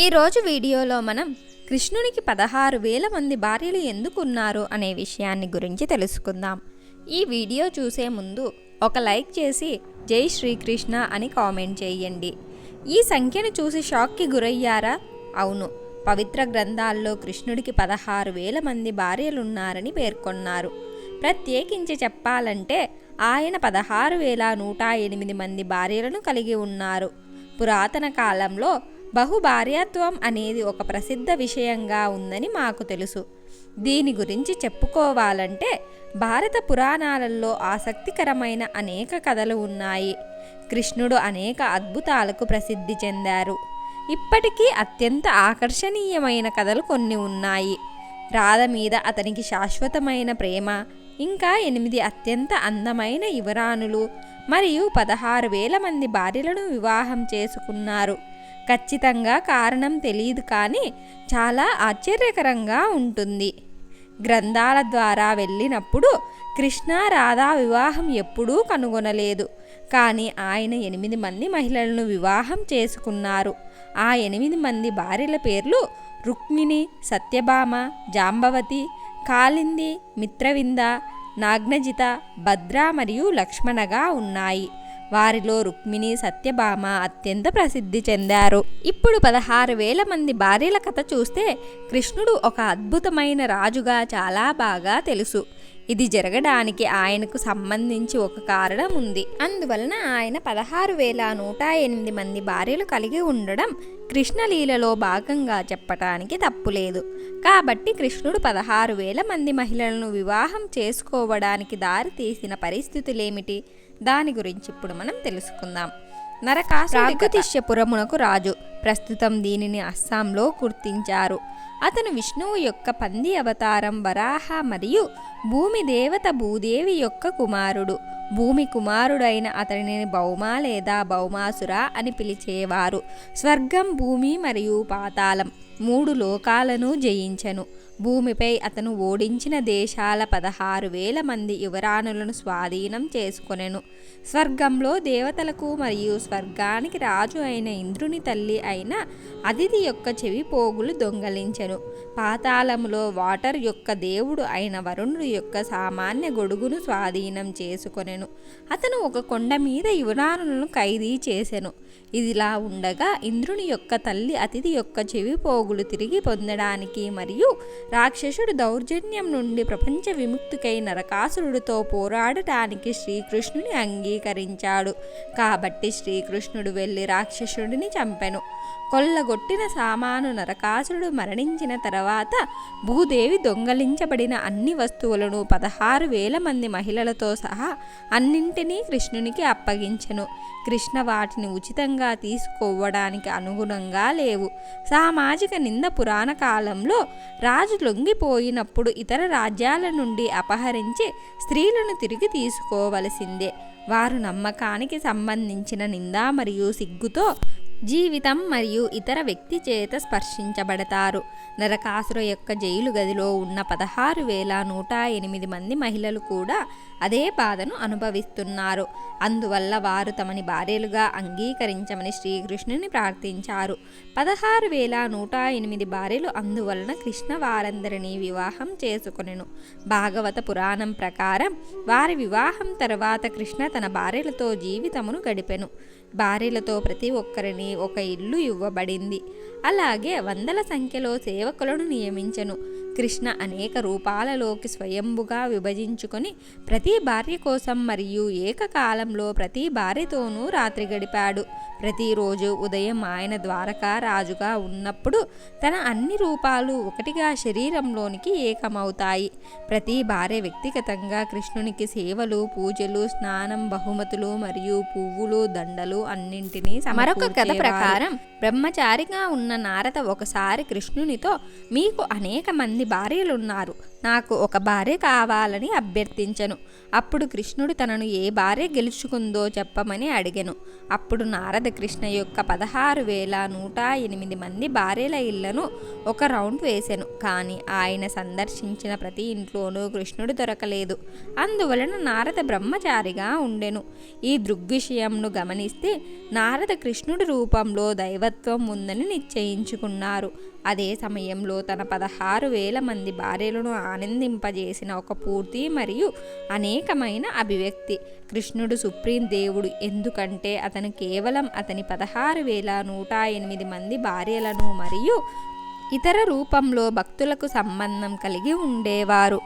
ఈరోజు వీడియోలో మనం కృష్ణునికి 16,000 మంది భార్యలు ఎందుకు ఉన్నారు అనే విషయాన్ని గురించి తెలుసుకుందాం. ఈ వీడియో చూసే ముందు ఒక లైక్ చేసి జై శ్రీకృష్ణ అని కామెంట్ చేయండి. ఈ సంఖ్యను చూసి షాక్కి గురయ్యారా? అవును, పవిత్ర గ్రంథాల్లో కృష్ణుడికి 16,000 మంది భార్యలున్నారని పేర్కొన్నారు. ప్రత్యేకించి చెప్పాలంటే ఆయన 16,108 మంది భార్యలను కలిగి ఉన్నారు. పురాతన కాలంలో బహుభార్యాత్వం అనేది ఒక ప్రసిద్ధ విషయంగా ఉందని మాకు తెలుసు. దీని గురించి చెప్పుకోవాలంటే భారత పురాణాలలో ఆసక్తికరమైన అనేక కథలు ఉన్నాయి. కృష్ణుడు అనేక అద్భుతాలకు ప్రసిద్ధి చెందారు. ఇప్పటికీ అత్యంత ఆకర్షణీయమైన కథలు కొన్ని ఉన్నాయి. రాధ మీద అతనికి శాశ్వతమైన ప్రేమ, ఇంకా 8 అత్యంత అందమైన యువరాణులు మరియు 16,000 మంది భార్యలను వివాహం చేసుకున్నారు. ఖచ్చితంగా కారణం తెలియదు, కానీ చాలా ఆశ్చర్యకరంగా ఉంటుంది. గ్రంథాల ద్వారా వెళ్ళినప్పుడు కృష్ణ రాధా వివాహం ఎప్పుడూ కనుగొనలేదు, కానీ ఆయన 8 మంది మహిళలను వివాహం చేసుకున్నారు. ఆ 8 మంది భార్యల పేర్లు రుక్మిణి, సత్యభామ, జాంబవతి, కాళింది, మిత్రవింద, నాగ్నజిత, భద్ర మరియు లక్ష్మణగా ఉన్నాయి. వారిలో రుక్మిణి, సత్యభామ అత్యంత ప్రసిద్ధి చెందారు. ఇప్పుడు 16,000 మంది భార్యల కథ చూస్తే కృష్ణుడు ఒక అద్భుతమైన రాజుగా చాలా బాగా తెలుసు. ఇది జరగడానికి ఆయనకు సంబంధించి ఒక కారణం ఉంది. అందువలన ఆయన 16,108 మంది భార్యలు కలిగి ఉండడం కృష్ణలీలలో భాగంగా చెప్పటానికి తప్పులేదు. కాబట్టి కృష్ణుడు 16,000 మంది మహిళలను వివాహం చేసుకోవడానికి దారి తీసిన పరిస్థితులేమిటి, దాని గురించి ఇప్పుడు మనం తెలుసుకుందాం. నరకాసురుడు రాజు. ప్రస్తుతం దీనిని అస్సాంలో గుర్తించారు. అతను విష్ణువు యొక్క పంది అవతారం వరాహ మరియు భూమి దేవత భూదేవి యొక్క కుమారుడు. భూమి కుమారుడైన అతనిని భౌమ లేదా భౌమాసుర అని పిలిచేవారు. స్వర్గం, భూమి మరియు పాతాళం 3 లోకాలను జయించెను. భూమిపై అతను ఓడించిన దేశాల 16,000 మంది యువరాణులను స్వాధీనం చేసుకొనెను. స్వర్గంలో దేవతలకు మరియు స్వర్గానికి రాజు అయిన ఇంద్రుని తల్లి అయిన అదితి యొక్క చెవి పోగులు దొంగలించెను. పాతాళములో వాటర్ యొక్క దేవుడు అయిన వరుణుడు యొక్క సామాన్య గొడుగును స్వాధీనం చేసుకొనెను. అతను ఒక కొండ మీద యువరాణులను ఖైదీ చేసెను. ఇదిలా ఉండగా ఇంద్రుని యొక్క తల్లి అతిథి యొక్క చెవి పోగులు తిరిగి పొందడానికి మరియు రాక్షసుడు దౌర్జన్యం నుండి ప్రపంచ విముక్తికై నరకాసురుడితో పోరాడటానికి శ్రీకృష్ణుని అంగీకరించాడు. కాబట్టి శ్రీకృష్ణుడు వెళ్ళి రాక్షసుడిని చంపెను. కొల్లగొట్టిన సామాను నరకాసురుడు మరణించిన తర్వాత భూదేవి దొంగలించబడిన అన్ని వస్తువులను 16,000 మంది మహిళలతో సహా అన్నింటినీ కృష్ణునికి అప్పగించెను. కృష్ణ వాటిని ఉచితంగా తీసుకోవడానికి అనుగుణంగా లేవు. సామాజిక నింద పురాణ కాలంలో రాజు లొంగిపోయినప్పుడు ఇతర రాజ్యాల నుండి అపహరించి స్త్రీలను తిరిగి తీసుకోవలసిందే. వారు నమ్మకానికి సంబంధించిన నింద మరియు సిగ్గుతో జీవితం మరియు ఇతర వ్యక్తి చేత స్పర్శించబడతారు. నరకాసుర యొక్క జైలు గదిలో ఉన్న 16,108 మంది మహిళలు కూడా అదే బాధను అనుభవిస్తున్నారు. అందువల్ల వారు తమని భార్యలుగా అంగీకరించమని శ్రీకృష్ణుని ప్రార్థించారు. 16,108 భార్యలు. అందువలన కృష్ణ వారందరినీ వివాహం చేసుకొనెను. భాగవత పురాణం ప్రకారం వారి వివాహం తర్వాత కృష్ణ తన భార్యలతో జీవితమును గడిపెను. భార్యలతో ప్రతి ఒక్కరిని ఒక ఇల్లు ఇవ్వబడింది. అలాగే వందల సంఖ్యలో సేవకులను నియమించెను. కృష్ణ అనేక రూపాలలోకి స్వయంభుగా విభజించుకొని ప్రతి భార్య కోసం మరియు ఏకకాలంలో ప్రతి భార్యతోనూ రాత్రి గడిపాడు. ప్రతిరోజు ఉదయం ఆయన ద్వారకా రాజుగా ఉన్నప్పుడు తన అన్ని రూపాలు ఒకటిగా శరీరంలోనికి ఏకమవుతాయి. ప్రతి భార్య వ్యక్తిగతంగా కృష్ణునికి సేవలు, పూజలు, స్నానం, బహుమతులు మరియు పువ్వులు, దండలు అన్నింటినీ మరొక కథ ప్రకారం బ్రహ్మచారిగా ఉన్న నారద ఒకసారి కృష్ణునితో, మీకు అనేక మంది భార్యలున్నారు, నాకు ఒక భార్య కావాలని అభ్యర్థించెను. అప్పుడు కృష్ణుడు తనను ఏ భార్య గెలుచుకుందో చెప్పమని అడిగెను. అప్పుడు నారద కృష్ణ యొక్క 16,108 మంది భార్యల ఇళ్లను ఒక రౌండ్ వేసెను. కానీ ఆయన సందర్శించిన ప్రతి ఇంట్లోనూ కృష్ణుడు దొరకలేదు. అందువలన నారద బ్రహ్మచారిగా ఉండెను. ఈ దృగ్విషయంను గమనిస్తే నారద కృష్ణుడి రూపంలో దైవత్వం ఉందని నిశ్చయించుకున్నారు. అదే సమయంలో తన 16,000 మంది భార్యలను ఆనందింపజేసిన ఒక పూర్తి మరియు అనేకమైన అభివ్యక్తి కృష్ణుడు సుప్రీం దేవుడు. ఎందుకంటే అతను కేవలం అతని 16,108 మంది భార్యలను మరియు ఇతర రూపంలో భక్తులకు సంబంధం కలిగి ఉండేవారు.